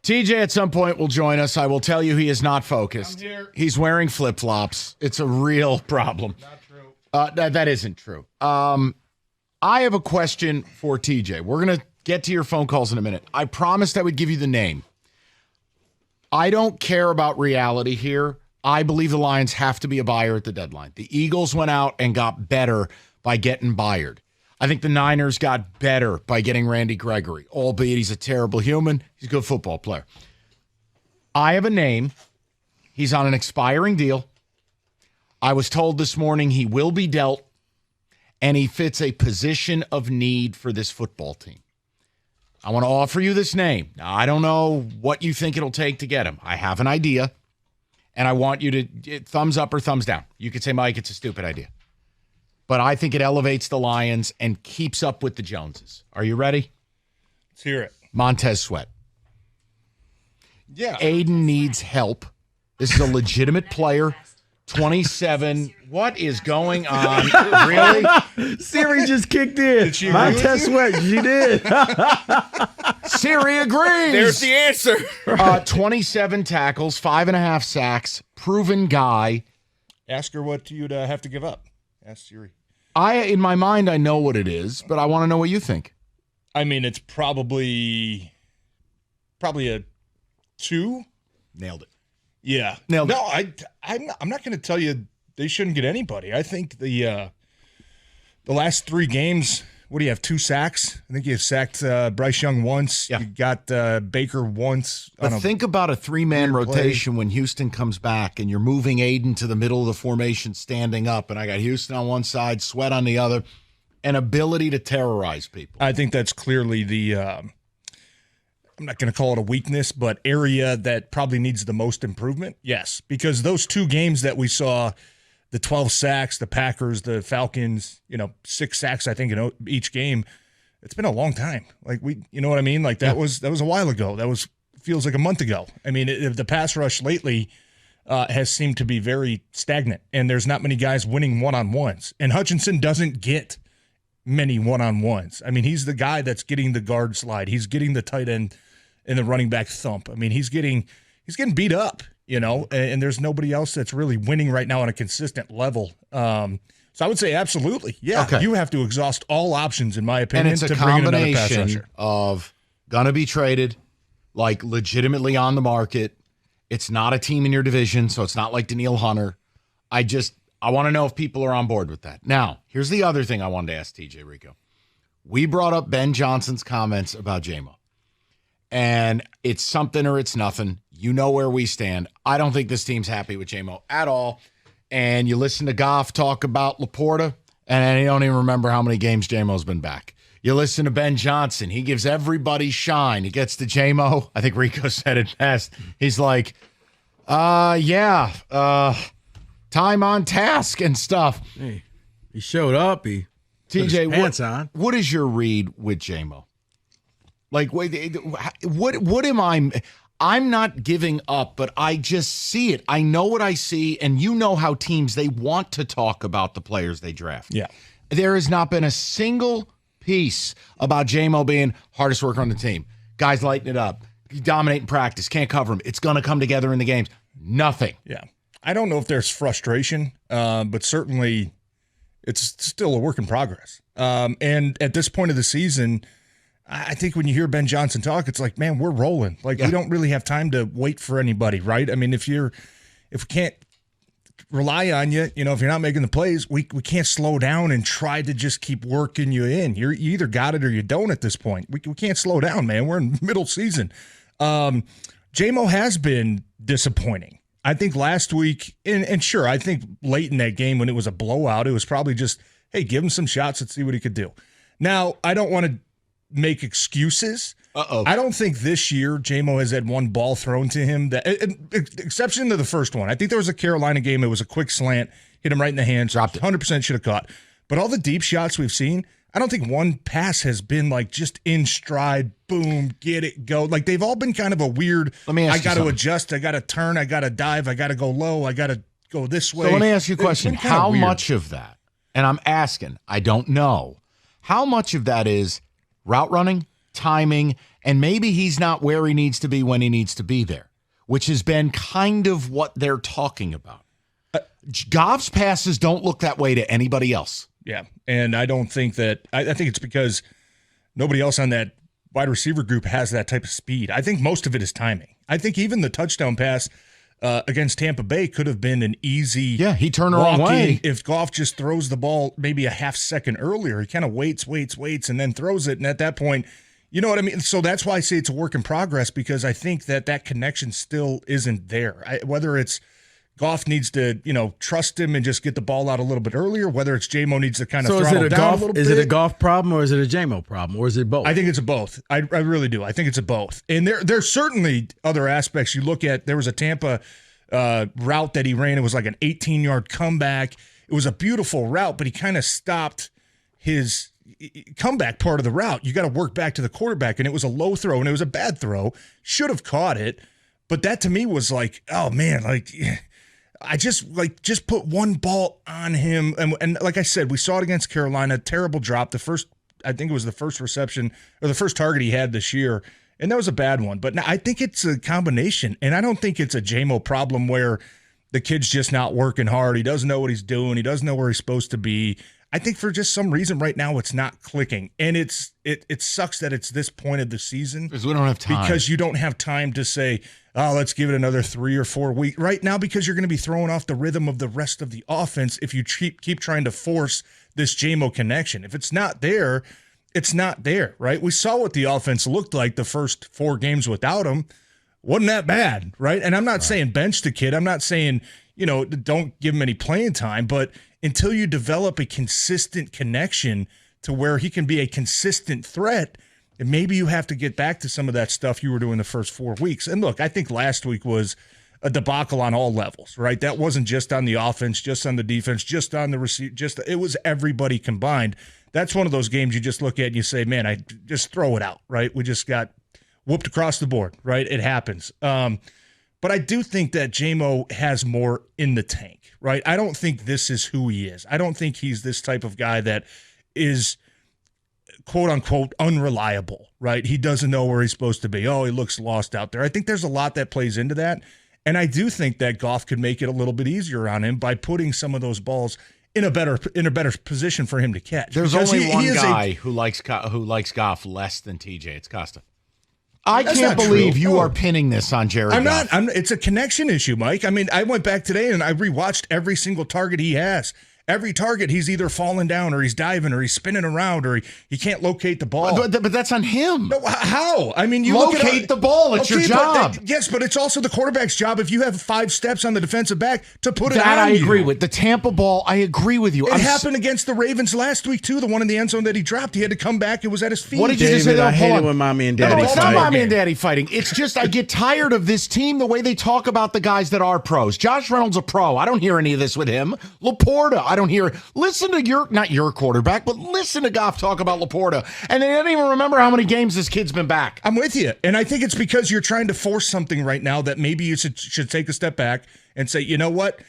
TJ at some point will join us. I will tell you he is not focused. I'm here. He's wearing flip-flops. It's a real problem. Not true. That isn't true. I have a question for TJ. We're going to get to your phone calls in a minute. I promised I would give you the name. I don't care about reality here. I believe the Lions have to be a buyer at the deadline. The Eagles went out and got better by getting Byard. I think the Niners got better by getting Randy Gregory, albeit he's a terrible human. He's a good football player. I have a name. He's on an expiring deal. I was told this morning he will be dealt, and he fits a position of need for this football team. I want to offer you this name. Now, I don't know what you think it'll take to get him. I have an idea, and I want you to thumbs up or thumbs down. You could say, Mike, it's a stupid idea. But I think it elevates the Lions and keeps up with the Joneses. Are you ready? Let's hear it. Montez Sweat. Yeah. Aiden needs help. This is a legitimate player. 27. What is going on? Really? Siri just kicked in. Did she Montez Sweat, she did. Siri agrees. There's the answer. 27 tackles, 5.5 sacks, proven guy. Ask her what you'd have to give up. Ask Siri. In my mind, I know what it is, but I want to know what you think. I mean, it's probably a 2. Nailed it. Yeah. Nailed it. No, I'm not going to tell you they shouldn't get anybody. I think the last 3 games, what do you have, 2 sacks? I think you have sacked Bryce Young once. Yeah. You got Baker once. But think about a 3-man weird rotation when Houston comes back and you're moving Aiden to the middle of the formation standing up, and I got Houston on one side, Sweat on the other, an ability to terrorize people. I think that's clearly the I'm not going to call it a weakness, but area that probably needs the most improvement. Yes, because those 2 games that we saw, the 12 sacks, the Packers, the Falcons, 6 sacks, I think, in each game. It's been a long time. Like you know what I mean? Like that was a while ago. Feels like a month ago. I mean, the pass rush lately has seemed to be very stagnant, and there's not many guys winning one-on-ones. And Hutchinson doesn't get many one-on-ones. I mean, he's the guy that's getting the guard slide. He's getting the tight end and the running back thump. I mean, he's getting beat up, and there's nobody else that's really winning right now on a consistent level. So I would say absolutely. Yeah, Okay. You have to exhaust all options, in my opinion, And it's a to bring in another pass combination rusher. of going to be traded, like legitimately on the market. It's not a team in your division, so it's not like Daniil Hunter. I want to know if people are on board with that. Now, here's the other thing I wanted to ask TJ Rico. We brought up Ben Johnson's comments about J-Mo. And it's something or it's nothing. You know where we stand. I don't think this team's happy with J-Mo at all. And you listen to Goff talk about Laporta, and you don't even remember how many games J-Mo's been back. You listen to Ben Johnson. He gives everybody shine. He gets to J-Mo. I think Rico said it best. He's like, time on task and stuff. Hey, he showed up. He put his TJ, pants on. what is your read with J-Mo? Like, what am I? I'm not giving up, but I just see it. I know what I see, and you know how teams, they want to talk about the players they draft. Yeah. There has not been a single piece about J-Mo being hardest worker on the team. Guys lighting it up. Dominate in practice. Can't cover him. It's going to come together in the games. Nothing. Yeah. I don't know if there's frustration, but certainly it's still a work in progress. And at this point of the season, I think when you hear Ben Johnson talk, it's like, man, we're rolling. Like, we don't really have time to wait for anybody, right? I mean, if we can't rely on you, if you're not making the plays, we can't slow down and try to just keep working you in. You either got it or you don't at this point. We can't slow down, man. We're in middle season. J-Mo has been disappointing. I think last week, and sure, I think late in that game when it was a blowout, it was probably just, hey, give him some shots and see what he could do. Now, I don't want to make excuses. I don't think this year J-Mo has had one ball thrown to him, that exception to the first one. I think there was a Carolina game. It was a quick slant, hit him right in the hands. Dropped it. 100% should have caught. But all the deep shots we've seen, I don't think one pass has been like just in stride, boom, get it, go. Like they've all been kind of a weird, Let me ask I you got to something. adjust, I got to turn, I got to dive, I got to go low, I got to go this way. So let me ask you a It's question. been kinda How weird. much of that, and I'm asking, I don't know, how much of that is route running, timing, And maybe he's not where he needs to be when he needs to be there, which has been kind of what they're talking about. Goff's passes don't look that way to anybody else. Yeah, and I don't think that – I think it's because nobody else on that wide receiver group has that type of speed. I think most of it is timing. I think even the touchdown pass against Tampa Bay could have been an easy he turned the wrong way. If Goff just throws the ball maybe a half second earlier. He kind of waits, and then throws it, and at that point – you know what I mean? So that's why I say it's a work in progress, because I think that connection still isn't there. Whether it's Goff needs to, trust him and just get the ball out a little bit earlier, whether it's J-Mo needs to kind of throttle down a little bit. Is it a Goff problem or is it a J-Mo problem or is it both? I think it's a both. I really do. I think it's a both. And there's certainly other aspects. You look at, there was a Tampa route that he ran. It was like an 18-yard comeback. It was a beautiful route, but he kind of stopped his comeback part of the route. You got to work back to the quarterback, and it was a low throw, and it was a bad throw. Should have caught it, but that to me was like, oh man, like I just put one ball on him, and like I said, we saw it against Carolina. Terrible drop. I think it was the first reception or the first target he had this year, and that was a bad one. But now I think it's a combination, and I don't think it's a J-Mo problem where the kid's just not working hard. He doesn't know what he's doing. He doesn't know where he's supposed to be. I think for just some reason right now it's not clicking, and it sucks that it's this point of the season because we don't have time. Because you don't have time to say, oh, let's give it another 3 or 4 weeks right now, because you're going to be throwing off the rhythm of the rest of the offense if you keep trying to force this J-Mo connection. If it's not there, it's not there, right? We saw what the offense looked like the first 4 games without him. Wasn't that bad, right? And I'm not saying bench the kid. I'm not saying, don't give him any playing time, but until you develop a consistent connection to where he can be a consistent threat, and maybe you have to get back to some of that stuff you were doing the first 4 weeks. And look, I think last week was a debacle on all levels, right? That wasn't just on the offense, just on the defense, just on the receive, it was everybody combined. That's one of those games you just look at and you say, man, I just throw it out, right? We just got whooped across the board, right? It happens. But I do think that J-Mo has more in the tank, right? I don't think this is who he is. I don't think he's this type of guy that is, quote unquote, unreliable, right? He doesn't know where he's supposed to be. Oh, he looks lost out there. I think there's a lot that plays into that. And I do think that Goff could make it a little bit easier on him by putting some of those balls in a better position for him to catch. There's only one guy who likes Goff less than TJ. It's Costa. I can't believe you are pinning this on Jared Goff. It's a connection issue, Mike. I mean, I went back today and I rewatched every single target he has. Every target, he's either falling down or he's diving or he's spinning around or he can't locate the ball. But that's on him. No, how? I mean, you locate the ball. It's your job. Yes, but it's also the quarterback's job if you have 5 steps on the defensive back to put it on That I agree with. The Tampa ball, I agree with you. It happened against the Ravens last week, too. The one in the end zone that he dropped. He had to come back. It was at his feet. What did you just say? I hate it when mommy and daddy fight. It's not mommy and daddy fighting. It's just I get tired of this team, the way they talk about the guys that are pros. Josh Reynolds a pro. I don't hear any of this with him. Laporta, I don't hear it. Listen to not your quarterback, but listen to Goff talk about Laporta. And they don't even remember how many games this kid's been back. I'm with you. And I think it's because you're trying to force something right now that maybe you should take a step back and say, you know what?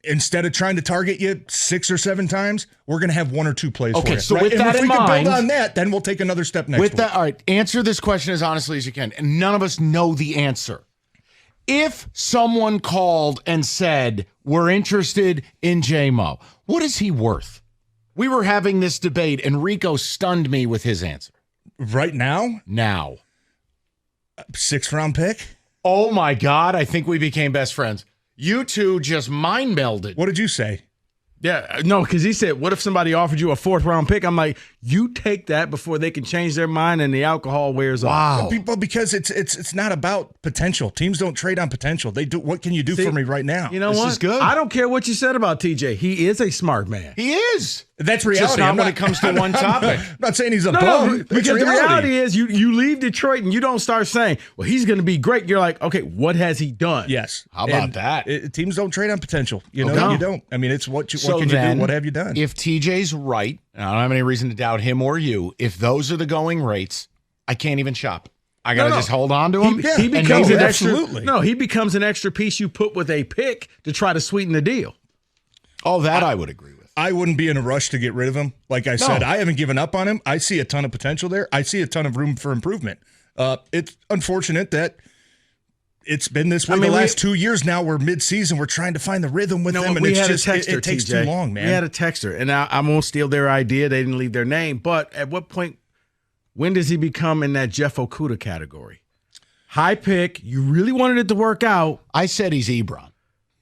Instead of trying to target you 6 or 7 times, we're going to have 1 or 2 plays for you. So right? with that in mind, if we can build on that, then we'll take another step next week. All right, answer this question as honestly as you can. And none of us know the answer. If someone called and said, we're interested in J-Mo, what is he worth? We were having this debate, and Rico stunned me with his answer. Right now? Now. 6th-round pick? Oh, my God. I think we became best friends. You two just mind melded. What did you say? Yeah, no, because he said, what if somebody offered you a 4th-round pick? I'm like, you take that before they can change their mind and the alcohol wears off. Well, because it's not about potential. Teams don't trade on potential. They do. What can you do for me right now? You know what? This is good. I don't care what you said about TJ. He is a smart man. He is. That's reality. Just not when it comes to one topic. I'm not saying he's a bum. No, because the reality is you leave Detroit and you don't start saying, well, he's going to be great. You're like, okay, what has he done? Yes. How about that? Teams don't trade on potential. You don't. I mean, it's what can you do? What have you done? If TJ's right, and I don't have any reason to doubt him or you, if those are the going rates, I can't even shop. I got to just hold on to him. He becomes an extra. He becomes an extra piece you put with a pick to try to sweeten the deal. Oh, that I would agree with. I wouldn't be in a rush to get rid of him. Like I said, I haven't given up on him. I see a ton of potential there. I see a ton of room for improvement. It's unfortunate that it's been this way the last 2 years now. We're mid-season. We're trying to find the rhythm with them, and we it's had just a texter, it takes TJ. too long, man. We had a texter, and I won't steal their idea. They didn't leave their name, but at what point, when does he become in that Jeff Okudah category? High pick. You really wanted it to work out. I said he's Ebron.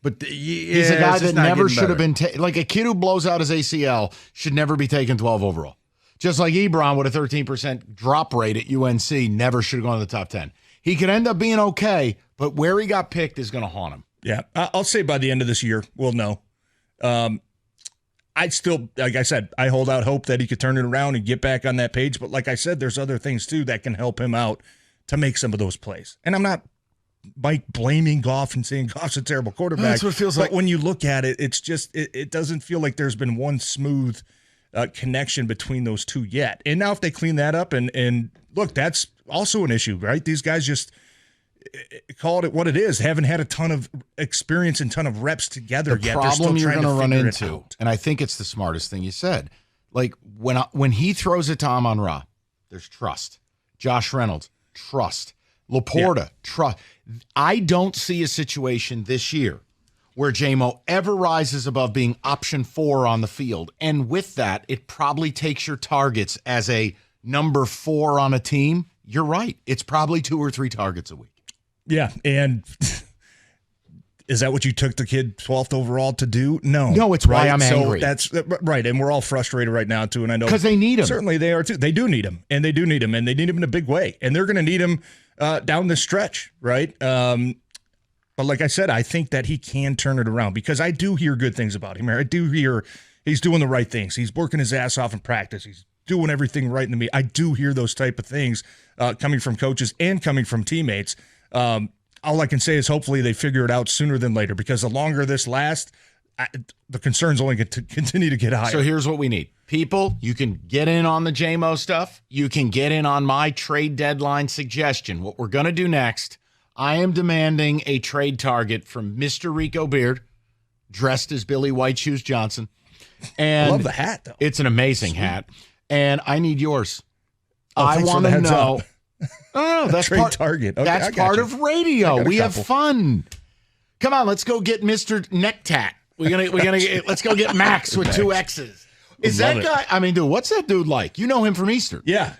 But he's a guy that never should have been like a kid who blows out his ACL should never be taken 12 overall. Just like Ebron with a 13% drop rate at UNC never should have gone to the top 10. He could end up being okay, but where he got picked is going to haunt him. Yeah, I'll say by the end of this year, we'll know. I'd still, like I said, I hold out hope that he could turn it around and get back on that page. But like I said, there's other things too that can help him out to make some of those plays. And I'm not blaming Goff and saying Goff's a terrible quarterback. That's what it feels like. But when you look at it, it's just it doesn't feel like there's been one smooth connection between those two yet. And now if they clean that up and look, that's also an issue, right? These guys just call it what it is. Haven't had a ton of experience and ton of reps together yet. The problem you're going to run into, and I think it's the smartest thing you said, like when he throws it to Amon-Ra, there's trust. Josh Reynolds, trust. Laporta, trust. I don't see a situation this year where J-Mo ever rises above being option 4 on the field. And with that, it probably takes your targets as a number 4 on a team. You're right. It's probably 2 or 3 targets a week. Yeah, and is that what you took the kid 12th overall to do? No. No, it's why I'm angry. So that's right, and we're all frustrated right now, too, and I know. Because they need him. Certainly they are, too. They do need him, and they do need him, and they need him in a big way, and they're going to need him down the stretch, right? But like I said, I think that he can turn it around because I do hear good things about him. I do hear he's doing the right things. He's working his ass off in practice. He's doing everything right in the meet. I do hear those type of things coming from coaches and coming from teammates. All I can say is hopefully they figure it out sooner than later because the longer this lasts, the concerns only get to continue to get higher. So here's what we need. People, you can get in on the JMO stuff. You can get in on my trade deadline suggestion. What we're going to do next, I am demanding a trade target from Mr. Rico Beard, dressed as Billy White Shoes Johnson. And I love the hat, though. It's an amazing hat. And I need yours. Oh, I want to know. Oh, that's trade target. Okay, that's part of radio. We have fun. Come on, let's go get Mr. Neck Tat. We're gonna let's go get Max with 2 X's. Is that guy? I mean, dude, what's that dude like? You know him from Eastern. Yeah.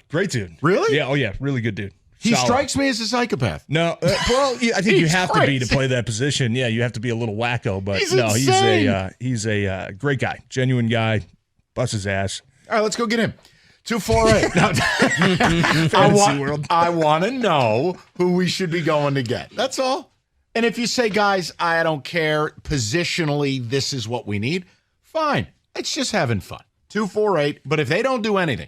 Great dude. Really? Yeah. Oh yeah. Really good dude. He strikes me as a psychopath. No, well, I think you have to be to play that position. Yeah, you have to be a little wacko, but he's a great guy, genuine guy, busts his ass. All right, let's go get him. 248. I want to know who we should be going to get. That's all. And if you say, guys, I don't care, positionally, this is what we need, fine. It's just having fun. 248. But if they don't do anything,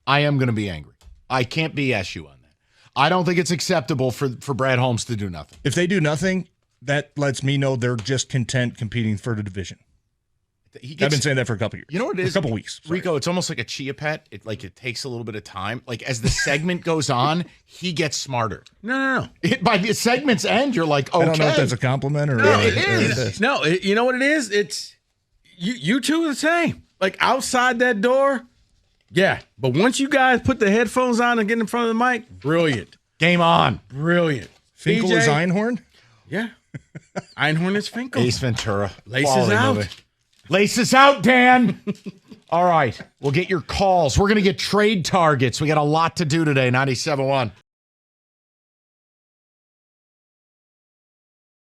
I am going to be angry. I can't BS you on that. I don't think it's acceptable for Brad Holmes to do nothing. If they do nothing, that lets me know they're just content competing for the division. I've been saying that for a couple years. You know what it is? A couple weeks. Sorry. Rico, it's almost like a chia pet. It takes a little bit of time. Like as the segment goes on, he gets smarter. No. By the segment's end, you're like, okay. I don't know if that's a compliment or no, it is. No, you know what it is? It's you two are the same. Like outside that door, yeah. But once you guys put the headphones on and get in front of the mic, brilliant. Game on. Brilliant. Finkel is Einhorn? Yeah. Einhorn is Finkel. Ace Ventura. Laces out. Movie. Laces out, Dan. All right. We'll get your calls. We're going to get trade targets. We got a lot to do today, 97.1.